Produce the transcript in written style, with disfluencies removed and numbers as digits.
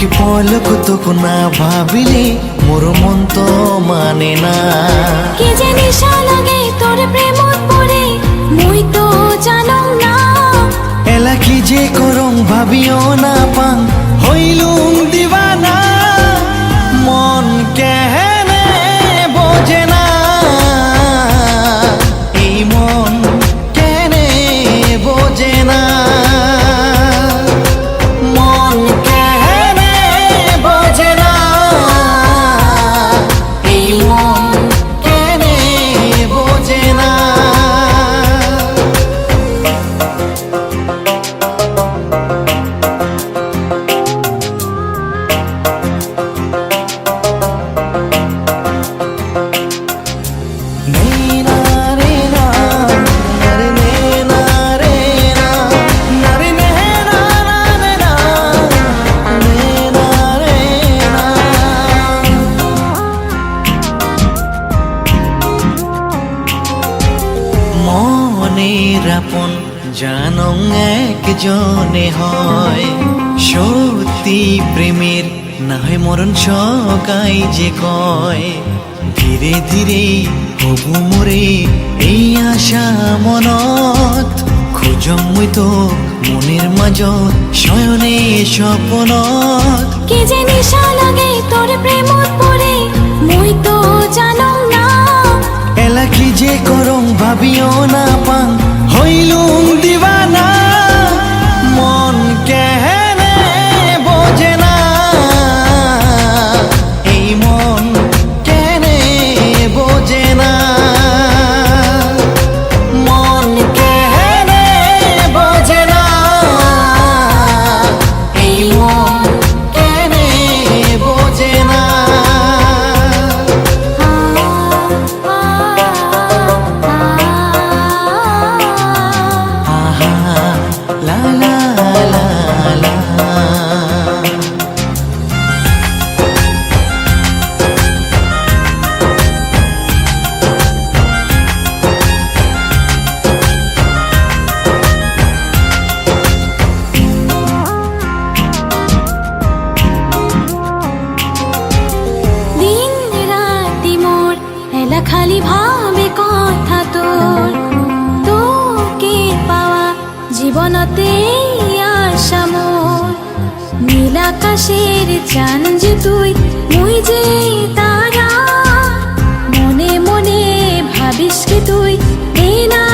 কি পলক তোক না ভাবিলে মোর মন তো মানে না। কি যে নিশা লাগে তোর প্রেমত পড়ে মুই তো জানো না। এলা কি যে করং ভাবিও না পাং হইলুম দিবানা। মন কেহেনে বোঝে না, এই মন কেনে বোঝে না। মন কেহেনে বোঝে না, এই মন কেনে বোঝে না। মনের আপন জানং একজনে হয়, সত্যি প্রেমের না হয় মরণ সকাই যে কয়। ধীরে ধীরে হবু মোরে এই আশা মনত, খুঁজং মুই তো মনের মাজত শয়নে স্বপনত। কি যে নিশা লাগে তোর প্রেমত পড়ে মুই তো জানো না। এলা কি যে করং ভাবিও না পাং হইলুম দিবানা। মন কেহেনে বোঝে না, এই মন কেনে বোঝে না। মন কেহেনে বোঝে না, এই মন কেনে বোঝে না। La la la la. দিন রাতি মোর এলা খালি ভাবে কথা তোর। তোকে পাওয়া জীবনতে আশা মোর। নীল আকাশের চান যে তুই মুই যে তারা। মনে মনে ভাবিস কি তুই এই না